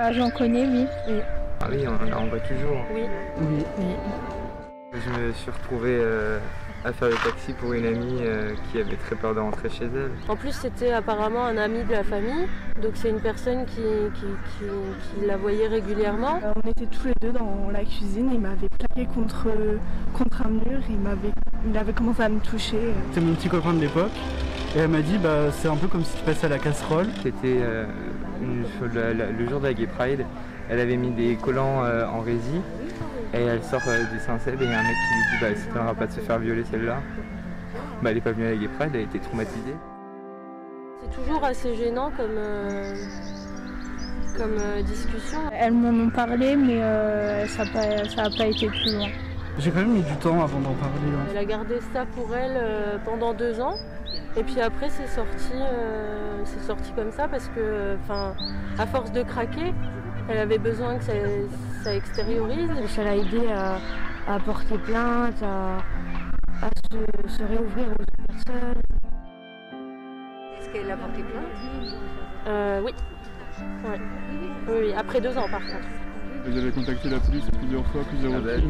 Ah, j'en connais, oui. Oui. Ah oui, on voit toujours. Oui. Oui. Oui. Je me suis retrouvé à faire le taxi pour une amie qui avait très peur de rentrer chez elle. En plus, c'était apparemment un ami de la famille, donc c'est une personne qui la voyait régulièrement. On était tous les deux dans la cuisine, il m'avait plaqué contre un mur, il avait commencé à me toucher. C'est mon petit copain de l'époque et elle m'a dit bah, c'est un peu comme si tu passais à la casserole. C'était le jour de la Gay Pride, elle avait mis des collants en rési. Et elle sort du Saint-Seb et il y a un mec qui lui dit bah, ça ne t'aidera pas de se faire violer celle-là. Bah, elle n'est pas venue à la Gay Pride, elle a été traumatisée. C'est toujours assez gênant comme discussion. Elles m'en ont parlé, mais ça n'a pas été plus loin. J'ai quand même mis du temps avant d'en parler. Hein. Elle a gardé ça pour elle pendant 2 ans. Et puis après, c'est sorti comme ça parce que, à force de craquer, elle avait besoin que ça extériorise. Ça l'a aidé à porter plainte, à se réouvrir aux autres personnes. Est-ce qu'elle a porté plainte? Oui. Ouais. Oui, après 2 ans par contre. Vous avez contacté la police plusieurs fois, plusieurs reprises.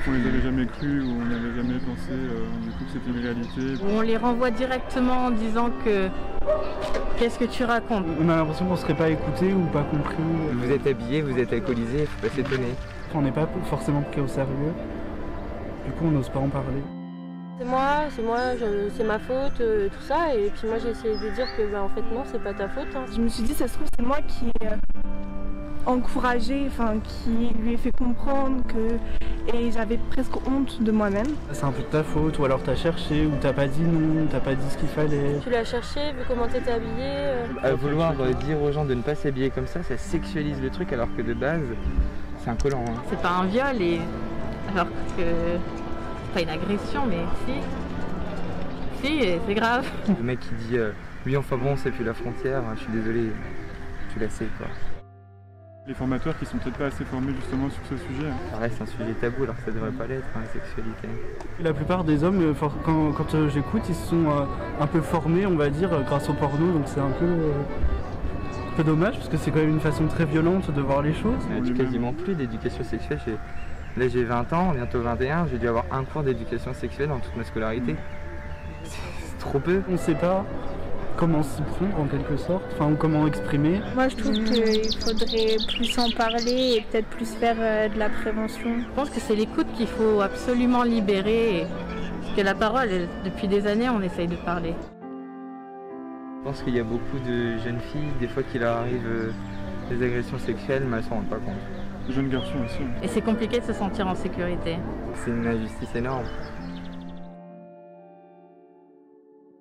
On les avait jamais cru ou on n'avait jamais pensé du coup que c'était une réalité. On les renvoie directement en disant que qu'est-ce que tu racontes? On a l'impression qu'on ne serait pas écouté ou pas compris. Vous êtes habillé, vous êtes alcoolisé, il ne faut pas s'étonner. On n'est pas forcément pris au sérieux, du coup on n'ose pas en parler. C'est moi, c'est ma faute, tout ça. Et puis moi j'ai essayé de dire que en fait non, c'est pas ta faute. Hein. Je me suis dit ça se trouve c'est moi qui ai encouragé, qui lui ai fait comprendre que... Et j'avais presque honte de moi-même. C'est un peu de ta faute, ou alors t'as cherché, ou t'as pas dit non, t'as pas dit ce qu'il fallait. Tu l'as cherché, vu comment t'étais habillée. À vouloir dire aux gens de ne pas s'habiller comme ça sexualise le truc alors que de base, c'est un collant. Hein. C'est pas un viol, alors que c'est pas une agression, mais si, c'est grave. Le mec qui dit oui enfin bon c'est plus la frontière, je suis désolé, tu la sais quoi. Les formateurs qui sont peut-être pas assez formés justement sur ce sujet. Ça reste un sujet tabou alors que ça devrait pas l'être, la sexualité. Et la plupart des hommes, quand j'écoute, ils se sont un peu formés, on va dire, grâce au porno, donc c'est un peu dommage parce que c'est quand même une façon très violente de voir les choses. Il n'y a quasiment plus d'éducation sexuelle. Là j'ai 20 ans, bientôt 21, j'ai dû avoir un cours d'éducation sexuelle dans toute ma scolarité. C'est trop peu. On ne sait pas comment s'y prendre en quelque sorte, ou comment exprimer. Moi je trouve qu'il faudrait plus en parler et peut-être plus faire de la prévention. Je pense que c'est l'écoute qu'il faut absolument libérer, parce que la parole, depuis des années, on essaye de parler. Je pense qu'il y a beaucoup de jeunes filles, des fois qu'il leur arrive des agressions sexuelles, mais elles ne s'en rendent pas compte. De jeunes garçons aussi. Et c'est compliqué de se sentir en sécurité. C'est une injustice énorme.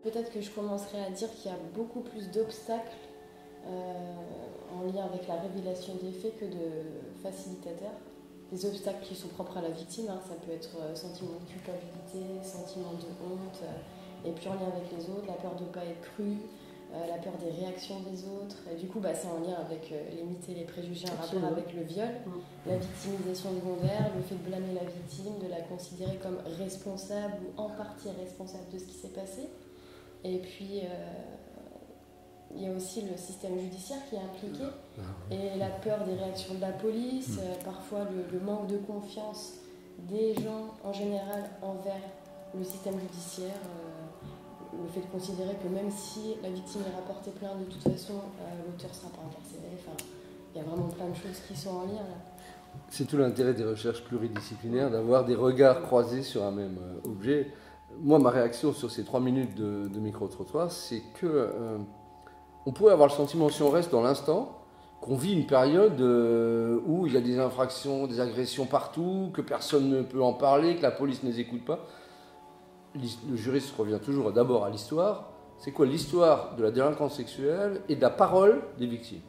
Peut-être que je commencerai à dire qu'il y a beaucoup plus d'obstacles en lien avec la révélation des faits que de facilitateurs. Des obstacles qui sont propres à la victime, ça peut être sentiment de culpabilité, sentiment de honte, et puis en lien avec les autres, la peur de ne pas être cru, la peur des réactions des autres. Et du coup, c'est en lien avec les mythes et les préjugés en rapport avec le viol, la victimisation secondaire, le fait de blâmer la victime, de la considérer comme responsable ou en partie responsable de ce qui s'est passé. Et puis, il y a aussi le système judiciaire qui est impliqué et la peur des réactions de la police, parfois le manque de confiance des gens en général envers le système judiciaire, le fait de considérer que même si la victime ira porter plainte, de toute façon, l'auteur ne sera pas incarcéré. Il y a vraiment plein de choses qui sont en lien là. C'est tout l'intérêt des recherches pluridisciplinaires, d'avoir des regards croisés sur un même objet. Moi, ma réaction sur ces 3 minutes de micro-trottoir, c'est que on pourrait avoir le sentiment, si on reste dans l'instant, qu'on vit une période où il y a des infractions, des agressions partout, que personne ne peut en parler, que la police ne les écoute pas. Le juriste revient toujours d'abord à l'histoire. C'est quoi l'histoire de la délinquance sexuelle et de la parole des victimes?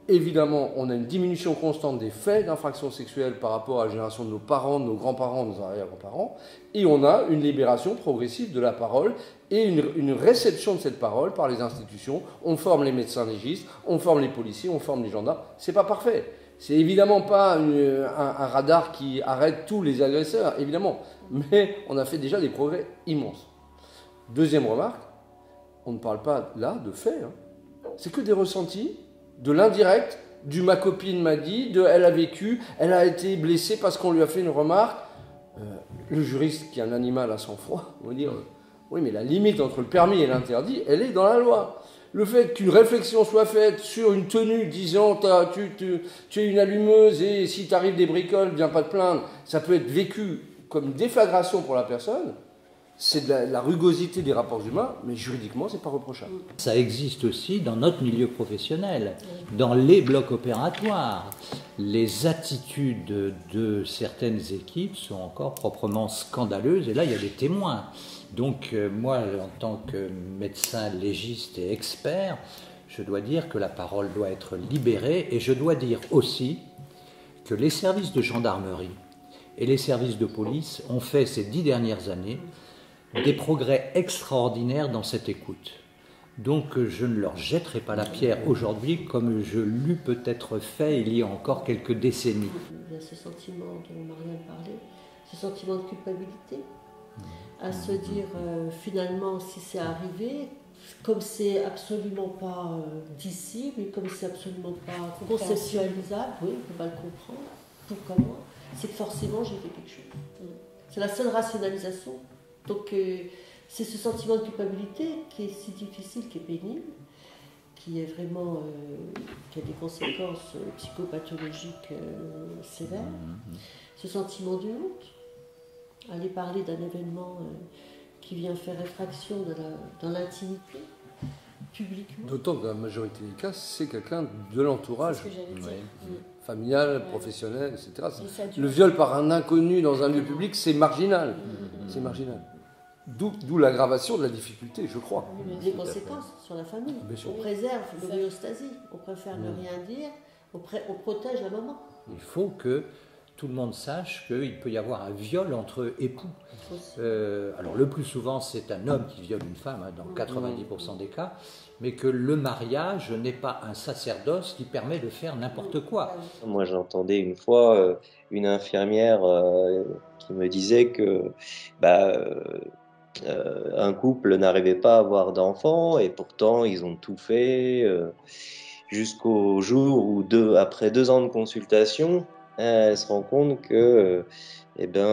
Évidemment, on a une diminution constante des faits d'infractions sexuelles par rapport à la génération de nos parents, de nos grands-parents, de nos arrière-grands-parents, et on a une libération progressive de la parole et une réception de cette parole par les institutions. On forme les médecins légistes, on forme les policiers, on forme les gendarmes. C'est pas parfait. C'est évidemment pas un radar qui arrête tous les agresseurs, évidemment, mais on a fait déjà des progrès immenses. Deuxième remarque, on ne parle pas là de faits, c'est que des ressentis, de l'indirect, du ma copine m'a dit, de elle a vécu, elle a été blessée parce qu'on lui a fait une remarque. Le juriste qui est un animal à sang-froid va dire oui, mais la limite entre le permis et l'interdit, elle est dans la loi. Le fait qu'une réflexion soit faite sur une tenue disant tu es une allumeuse et si t'arrive des bricoles, viens pas te plaindre, ça peut être vécu comme une déflagration pour la personne. C'est de la rugosité des rapports humains, mais juridiquement, c'est pas reprochable. Ça existe aussi dans notre milieu professionnel, dans les blocs opératoires. Les attitudes de certaines équipes sont encore proprement scandaleuses, et là, il y a des témoins. Donc, moi, en tant que médecin légiste et expert, je dois dire que la parole doit être libérée, et je dois dire aussi que les services de gendarmerie et les services de police ont fait ces 10 dernières années des progrès extraordinaires dans cette écoute. Donc je ne leur jetterai pas la pierre aujourd'hui comme je l'eus peut-être fait il y a encore quelques décennies. Il y a ce sentiment dont Marianne parlait, ce sentiment de culpabilité, à se dire finalement si c'est arrivé, comme c'est absolument pas dissible, comme c'est absolument pas conceptualisable, oui, on peut pas le comprendre, pourquoi moi, c'est que forcément j'ai fait quelque chose. C'est la seule rationalisation. Donc c'est ce sentiment de culpabilité qui est si difficile, qui est pénible, qui est vraiment, qui a des conséquences psychopathologiques sévères. Ce sentiment de honte, aller parler d'un événement qui vient faire effraction dans l'intimité, publiquement. D'autant que dans la majorité des cas, c'est quelqu'un de l'entourage, familial, professionnel, etc. Le viol par un inconnu dans un lieu public, c'est marginal. C'est marginal. D'où l'aggravation de la difficulté, je crois. Les conséquences sur la famille. On préserve l'homéostasie, on préfère ne rien dire, on protège la maman. Il faut que tout le monde sache qu'il peut y avoir un viol entre époux. Alors le plus souvent, c'est un homme qui viole une femme, dans 90% des cas, mais que le mariage n'est pas un sacerdoce qui permet de faire n'importe quoi. Moi, j'entendais une fois une infirmière qui me disait que un couple n'arrivait pas à avoir d'enfants et pourtant ils ont tout fait jusqu'au jour où après 2 ans de consultation, elle se rend compte que la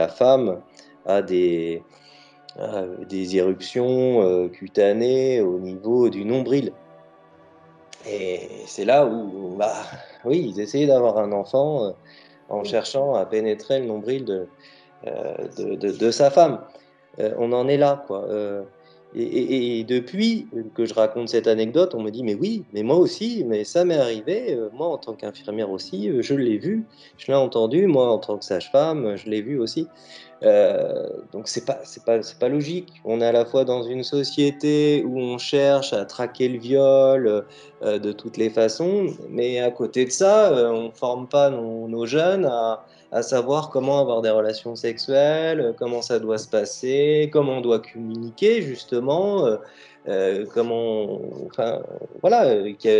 femme a des éruptions cutanées au niveau du nombril. Et c'est là où, oui, ils essayaient d'avoir un enfant en cherchant à pénétrer le nombril de sa femme. On en est là, quoi. Et depuis que je raconte cette anecdote, on me dit mais oui, mais moi aussi, mais ça m'est arrivé, moi en tant qu'infirmière aussi, je l'ai vu, je l'ai entendu, moi en tant que sage-femme, je l'ai vu aussi. Donc c'est pas logique. On est à la fois dans une société où on cherche à traquer le viol de toutes les façons, mais à côté de ça, on forme pas nos jeunes à savoir comment avoir des relations sexuelles, comment ça doit se passer, comment on doit communiquer justement, que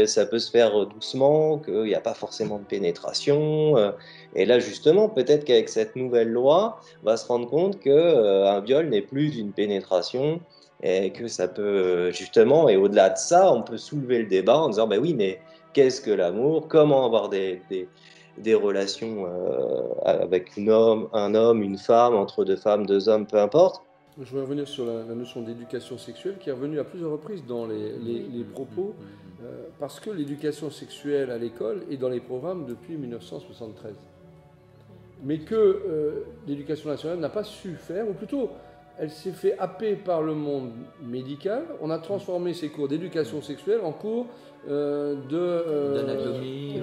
ça peut se faire doucement, qu'il n'y a pas forcément de pénétration. Et là justement, peut-être qu'avec cette nouvelle loi, on va se rendre compte qu'un viol n'est plus une pénétration et que ça peut justement, et au-delà de ça, on peut soulever le débat en disant oui, mais qu'est-ce que l'amour? Comment avoir des relations avec un homme, une femme, entre 2 femmes, 2 hommes, peu importe. Je vais revenir sur la notion d'éducation sexuelle qui est revenue à plusieurs reprises dans les propos, parce que l'éducation sexuelle à l'école est dans les programmes depuis 1973. Mais que l'éducation nationale n'a pas su faire, ou plutôt, elle s'est fait happer par le monde médical. On a transformé ces cours d'éducation sexuelle en cours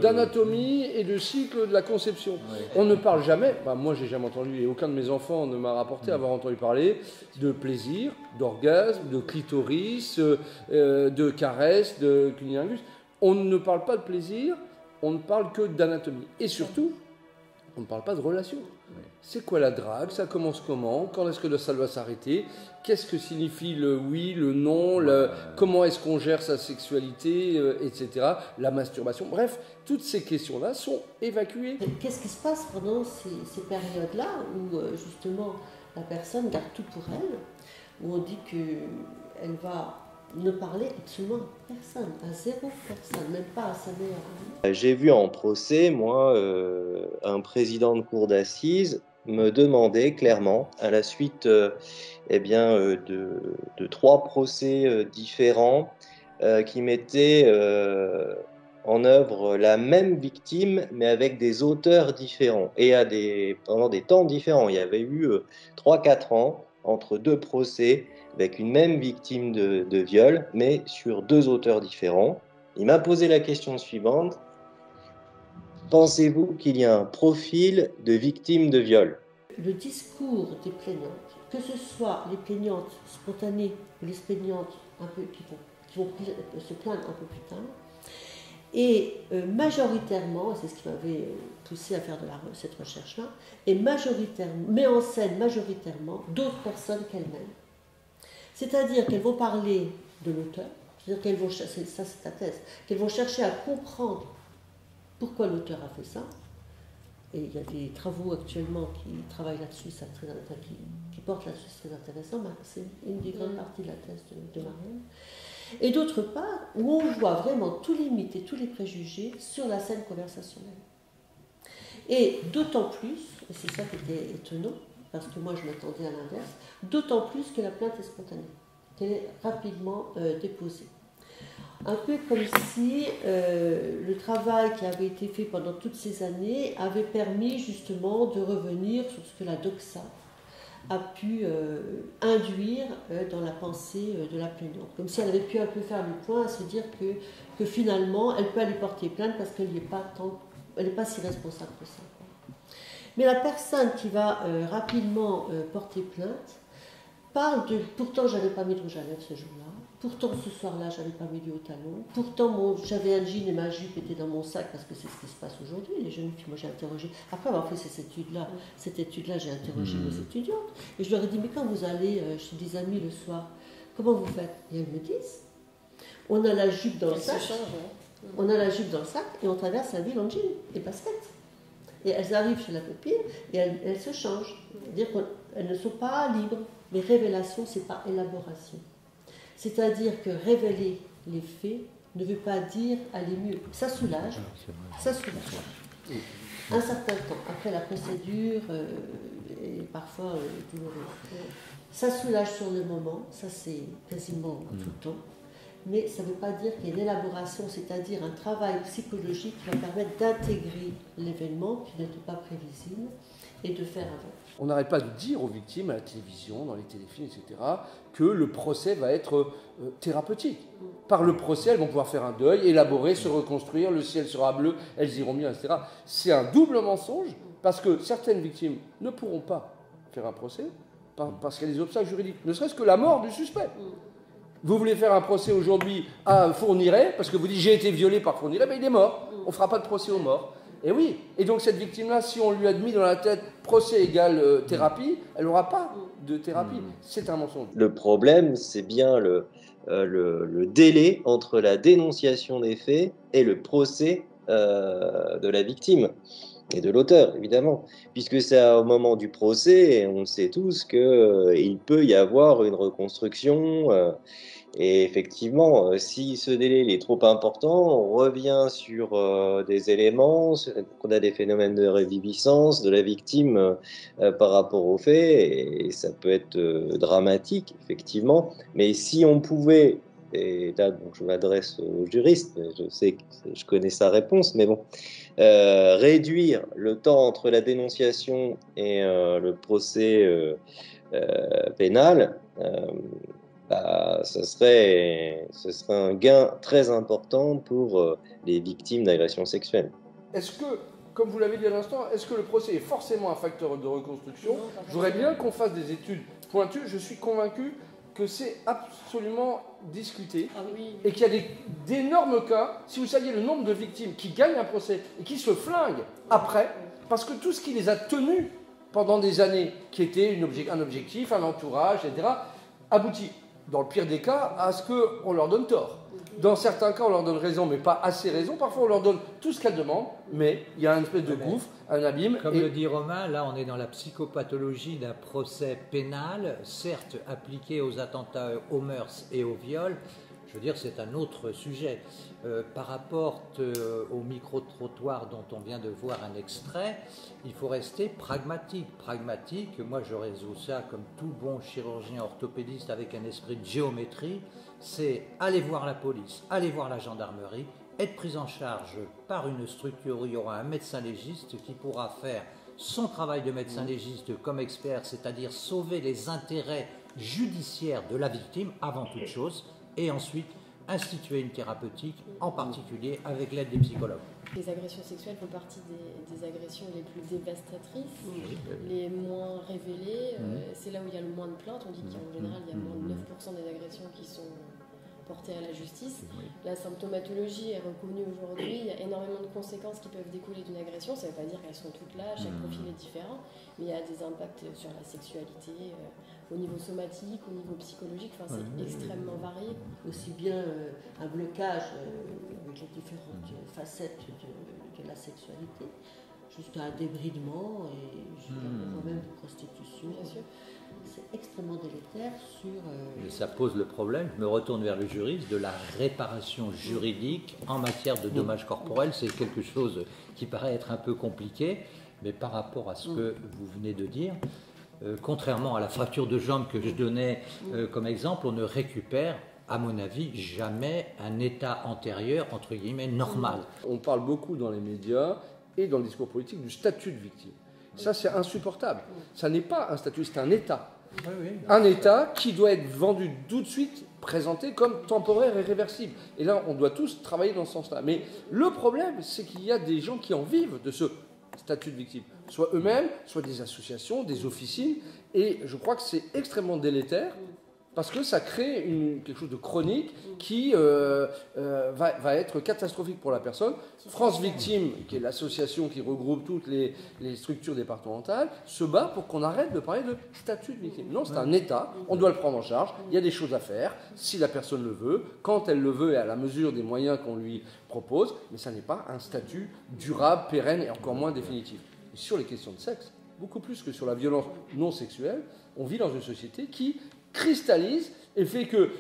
d'anatomie et de cycle de la conception. Ouais. On ne parle jamais, moi j'ai jamais entendu, et aucun de mes enfants ne m'a rapporté avoir entendu parler de plaisir, d'orgasme, de clitoris, de caresses, de cunnilingus. On ne parle pas de plaisir, on ne parle que d'anatomie. Et surtout, on ne parle pas de relation. C'est quoi la drague? Ça commence comment? Quand est-ce que ça doit s'arrêter? Qu'est-ce que signifie le oui, le non? Comment est-ce qu'on gère sa sexualité, etc. La masturbation. Bref, toutes ces questions-là sont évacuées. Qu'est-ce qui se passe pendant ces périodes-là où justement la personne garde tout pour elle, où on dit qu'elle va ne parlait absolument à personne, à zéro personne, même pas à sa meilleure amie. J'ai vu en procès, moi, un président de cour d'assises me demander clairement, à la suite de 3 procès différents, qui mettaient en œuvre la même victime, mais avec des auteurs différents, et pendant des temps différents. Il y avait eu 3-4 ans entre 2 procès, avec une même victime de viol, mais sur 2 auteurs différents. Il m'a posé la question suivante. Pensez-vous qu'il y a un profil de victime de viol? Le discours des plaignantes, que ce soit les plaignantes spontanées ou les plaignantes un peu, qui vont se plaindre un peu plus tard, et majoritairement, c'est ce qui m'avait poussé à faire cette recherche-là, et met en scène majoritairement d'autres personnes qu'elles-mêmes. C'est-à-dire qu'elles vont parler de l'auteur, c'est-à-dire qu'elles vont, ça c'est ta thèse, qu'elles vont chercher à comprendre pourquoi l'auteur a fait ça. Et il y a des travaux actuellement qui travaillent là-dessus, qui portent là-dessus, c'est très intéressant. C'est une des grandes parties de la thèse de Marianne. Et d'autre part, où on voit vraiment tous les mythes et tous les préjugés sur la scène conversationnelle. Et d'autant plus, et c'est ça qui était étonnant, parce que moi je m'attendais à l'inverse, d'autant plus que la plainte est spontanée, qu'elle est rapidement déposée. Un peu comme si le travail qui avait été fait pendant toutes ces années avait permis justement de revenir sur ce que la doxa a pu induire dans la pensée de la plaignante. Comme si elle avait pu un peu faire le point, à se dire que finalement elle peut aller porter plainte parce qu'elle n'est pas si responsable que ça. Mais la personne qui va rapidement porter plainte parle de « pourtant j'avais pas mis de rouge à lèvres ce jour-là ». Pourtant, ce soir-là, je n'avais pas mis du haut talon. Pourtant, j'avais un jean et ma jupe étaient dans mon sac parce que c'est ce qui se passe aujourd'hui. Les jeunes filles, moi j'ai interrogé. Après avoir fait cette étude-là, j'ai interrogé mes étudiantes. Et je leur ai dit, mais quand vous allez chez des amis le soir, comment vous faites? Et elles me disent, on a la jupe dans le sac. On a la jupe dans le sac et on traverse la ville en jean et basket. Et elles arrivent chez la copine et elles se changent. C'est-à-dire qu'elles ne sont pas libres. Mais révélation, c'est pas élaboration. C'est-à-dire que révéler les faits ne veut pas dire aller mieux. Ça soulage. Un certain temps, après la procédure est parfois douloureuse. Ça soulage sur le moment, ça c'est quasiment tout le temps. Mais ça ne veut pas dire qu'il y a une élaboration, c'est-à-dire un travail psychologique qui va permettre d'intégrer l'événement qui n'était pas prévisible et de faire avec. On n'arrête pas de dire aux victimes à la télévision, dans les téléfilms, etc., que le procès va être thérapeutique. Par le procès, elles vont pouvoir faire un deuil, élaborer, se reconstruire, le ciel sera bleu, elles iront bien, etc. C'est un double mensonge, parce que certaines victimes ne pourront pas faire un procès, parce qu'il y a des obstacles juridiques, ne serait-ce que la mort du suspect. Vous voulez faire un procès aujourd'hui à Fourniret, parce que vous dites j'ai été violé par Fourniret, ben il est mort, on ne fera pas de procès aux morts. Et oui, et donc cette victime-là, si on lui a mis dans la tête procès égale thérapie, elle n'aura pas de thérapie. C'est un mensonge. Le problème, c'est bien le délai entre la dénonciation des faits et le procès de la victime et de l'auteur, évidemment. Puisque c'est au moment du procès, et on sait tous qu'il peut y avoir une reconstruction. Et effectivement, si ce délai est trop important, on revient sur des éléments, on a des phénomènes de reviviscence de la victime par rapport aux faits, et ça peut être dramatique, effectivement. Mais si on pouvait, et là donc, je m'adresse aux juristes, je sais que je connais sa réponse, mais bon, réduire le temps entre la dénonciation et le procès pénal, ce serait un gain très important pour les victimes d'agressions sexuelles. Est-ce que, comme vous l'avez dit à l'instant, est-ce que le procès est forcément un facteur de reconstruction? Je voudrais bien qu'on fasse des études pointues. Je suis convaincu que c'est absolument discuté et qu'il y a d'énormes cas. Si vous saviez le nombre de victimes qui gagnent un procès et qui se flinguent après, parce que tout ce qui les a tenus pendant des années, qui était un objectif, un entourage, etc., aboutit. dans le pire des cas, à ce qu'on leur donne tort. Dans certains cas, on leur donne raison, mais pas assez raison. Parfois, on leur donne tout ce qu'elles demandent, mais il y a une espèce de gouffre, un abîme. Comme le dit Romain, là, on est dans la psychopathologie d'un procès pénal, certes appliqué aux attentats aux mœurs et aux viols. Je veux dire, c'est un autre sujet. Par rapport au micro-trottoir dont on vient de voir un extrait, il faut rester pragmatique. Pragmatique, moi je résous ça comme tout bon chirurgien orthopédiste avec un esprit de géométrie, c'est aller voir la police, aller voir la gendarmerie, être pris en charge par une structure où il y aura un médecin légiste qui pourra faire son travail de médecin légiste comme expert, c'est-à-dire sauver les intérêts judiciaires de la victime avant toute chose, et ensuite instituer une thérapeutique, en particulier avec l'aide des psychologues. Les agressions sexuelles font partie des agressions les plus dévastatrices, les moins révélées. C'est là où il y a le moins de plaintes. On dit qu'en général, il y a moins de 9% des agressions qui sont portées à la justice. La symptomatologie est reconnue aujourd'hui. Il y a énormément de conséquences qui peuvent découler d'une agression. Ça ne veut pas dire qu'elles sont toutes là, chaque profil est différent, mais il y a des impacts sur la sexualité, au niveau somatique, au niveau psychologique, enfin, c'est extrêmement varié. Aussi bien un blocage avec les différentes facettes de la sexualité, jusqu'à un débridement et jusqu'à même de prostitution. Bien sûr. C'est extrêmement délétère sur... Et ça pose le problème, je me retourne vers le juriste, de la réparation juridique en matière de dommages corporels. C'est quelque chose qui paraît être un peu compliqué, mais par rapport à ce que vous venez de dire, contrairement à la fracture de jambe que je donnais comme exemple, on ne récupère, à mon avis, jamais un état antérieur, entre guillemets, normal. On parle beaucoup dans les médias et dans le discours politique du statut de victime. Ça, c'est insupportable. Ça n'est pas un statut, c'est un état. Un état qui doit être vendu tout de suite, présenté comme temporaire et réversible. Et là, on doit tous travailler dans ce sens-là. Mais le problème, c'est qu'il y a des gens qui en vivent de ce statut de victime, soit eux-mêmes, soit des associations, des officines, et je crois que c'est extrêmement délétère, parce que ça crée quelque chose de chronique qui va être catastrophique pour la personne. France Victime, qui est l'association qui regroupe toutes les structures départementales, se bat pour qu'on arrête de parler de statut de victime. Non, c'est un état, on doit le prendre en charge, il y a des choses à faire, si la personne le veut, quand elle le veut et à la mesure des moyens qu'on lui propose, mais ça n'est pas un statut durable, pérenne et encore moins définitif. Et sur les questions de sexe, beaucoup plus que sur la violence non sexuelle, on vit dans une société qui cristallise et fait que,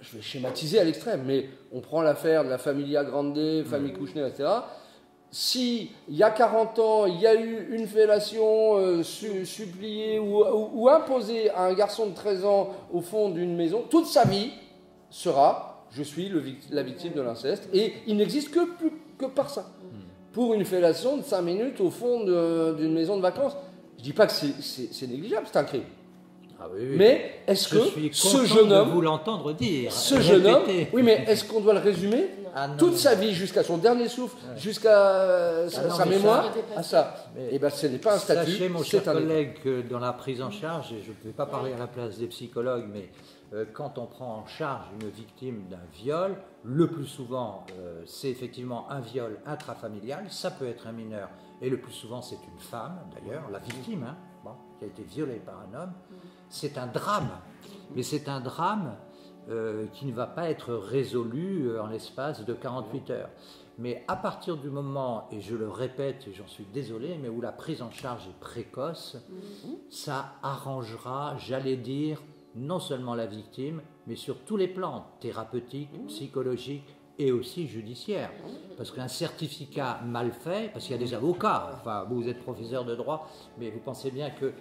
je vais schématiser à l'extrême, mais on prend l'affaire de la Familia Grande, famille Kouchner, etc. Si, il y a 40 ans, il y a eu une fellation suppliée ou imposée à un garçon de 13 ans au fond d'une maison, toute sa vie sera « je suis la victime de l'inceste » et il n'existe que par ça. Pour une fellation de 5 minutes au fond d'une maison de vacances, je ne dis pas que c'est négligeable, c'est un crime. Ah oui, mais est-ce que ce jeune homme, vous l'entendre dire, ce jeune homme, oui, mais est-ce qu'on doit le résumer toute sa vie jusqu'à son dernier souffle, jusqu'à sa mémoire, à ça? Eh ben, ce n'est pas un statut. Sachez, mon cher collègue, que dans la prise en charge, et je ne vais pas parler à la place des psychologues, mais quand on prend en charge une victime d'un viol, le plus souvent, c'est effectivement un viol intrafamilial. Ça peut être un mineur, et le plus souvent, c'est une femme, d'ailleurs, la victime, qui a été violée par un homme. C'est un drame, mais c'est un drame qui ne va pas être résolu en l'espace de 48 heures. Mais à partir du moment, et je le répète, et j'en suis désolé, mais où la prise en charge est précoce, ça arrangera, j'allais dire, non seulement la victime, mais sur tous les plans, thérapeutiques, psychologiques, et aussi judiciaire. Parce qu'un certificat mal fait, parce qu'il y a des avocats, enfin vous êtes professeur de droit, mais vous pensez bien que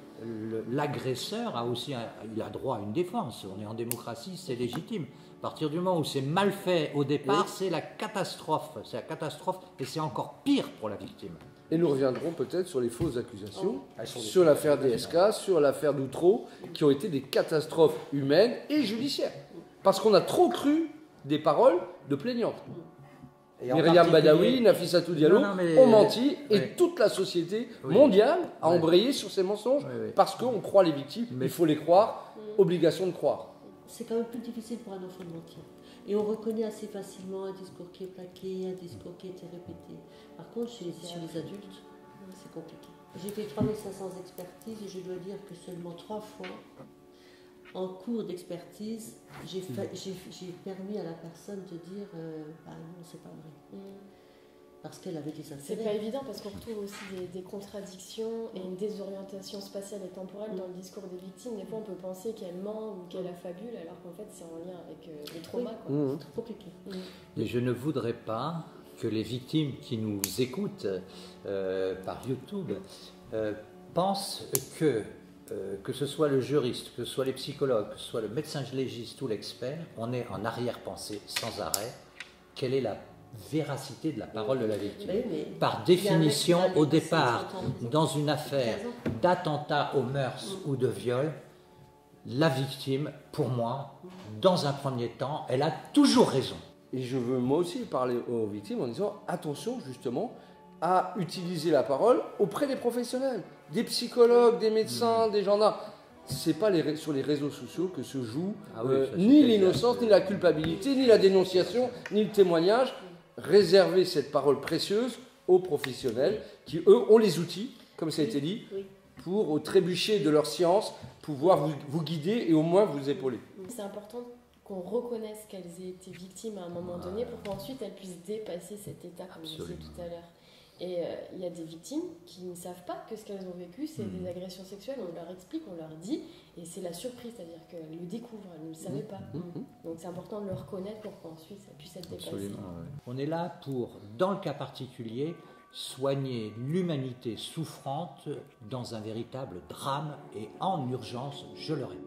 l'agresseur a aussi il a droit à une défense. On est en démocratie, c'est légitime. À partir du moment où c'est mal fait au départ, c'est la catastrophe. C'est la catastrophe et c'est encore pire pour la victime. Et nous reviendrons peut-être sur les fausses accusations, sur l'affaire DSK, sur l'affaire d'Outreau, qui ont été des catastrophes humaines et judiciaires. Parce qu'on a trop cru des paroles de plaignantes. Myriam Badawi, Nafissatou Diallo ont menti et toute la société mondiale a embrayé sur ces mensonges parce qu'on croit les victimes, il faut les croire, obligation de croire. C'est quand même plus difficile pour un enfant de mentir. Et on reconnaît assez facilement un discours qui est plaqué, un discours qui a été répété. Par contre, chez les adultes, c'est compliqué. J'ai fait 3500 expertises et je dois dire que seulement 3 fois, en cours d'expertise, j'ai permis à la personne de dire bah non, c'est pas vrai. Parce qu'elle avait des intérêts. C'est pas évident parce qu'on retrouve aussi des contradictions et une désorientation spatiale et temporelle dans le discours des victimes. Des fois, on peut penser qu'elle ment ou qu'elle affabule, alors qu'en fait, c'est en lien avec le trauma. C'est trop compliqué. Mais je ne voudrais pas que les victimes qui nous écoutent par YouTube pensent que ce soit le juriste, que ce soit les psychologues, que ce soit le médecin légiste ou l'expert, on est en arrière-pensée sans arrêt. Quelle est la véracité de la parole de la victime? Par définition, au départ, dans une affaire d'attentat aux mœurs ou de viol, la victime, pour moi, dans un premier temps, elle a toujours raison. Et je veux moi aussi parler aux victimes en disant attention justement à utiliser la parole auprès des professionnels, des psychologues, des médecins, des gendarmes. C'est pas sur les réseaux sociaux que se joue ni l'innocence, ni la culpabilité, ni la dénonciation, ni le témoignage. Réserver cette parole précieuse aux professionnels qui, eux, ont les outils, comme ça a été dit, pour, au trébucher de leur science, pouvoir vous guider et au moins vous épauler. C'est important qu'on reconnaisse qu'elles aient été victimes à un moment donné pour qu'ensuite elles puissent dépasser cet état, comme je disais tout à l'heure. Et il y a des victimes qui ne savent pas que ce qu'elles ont vécu, c'est des agressions sexuelles. On leur explique, on leur dit, et c'est la surprise, c'est-à-dire qu'elles le découvrent, elles ne le savaient pas. Donc c'est important de le reconnaître pour qu'ensuite ça puisse être dépassé. On est là pour, dans le cas particulier, soigner l'humanité souffrante dans un véritable drame et en urgence, je le répète.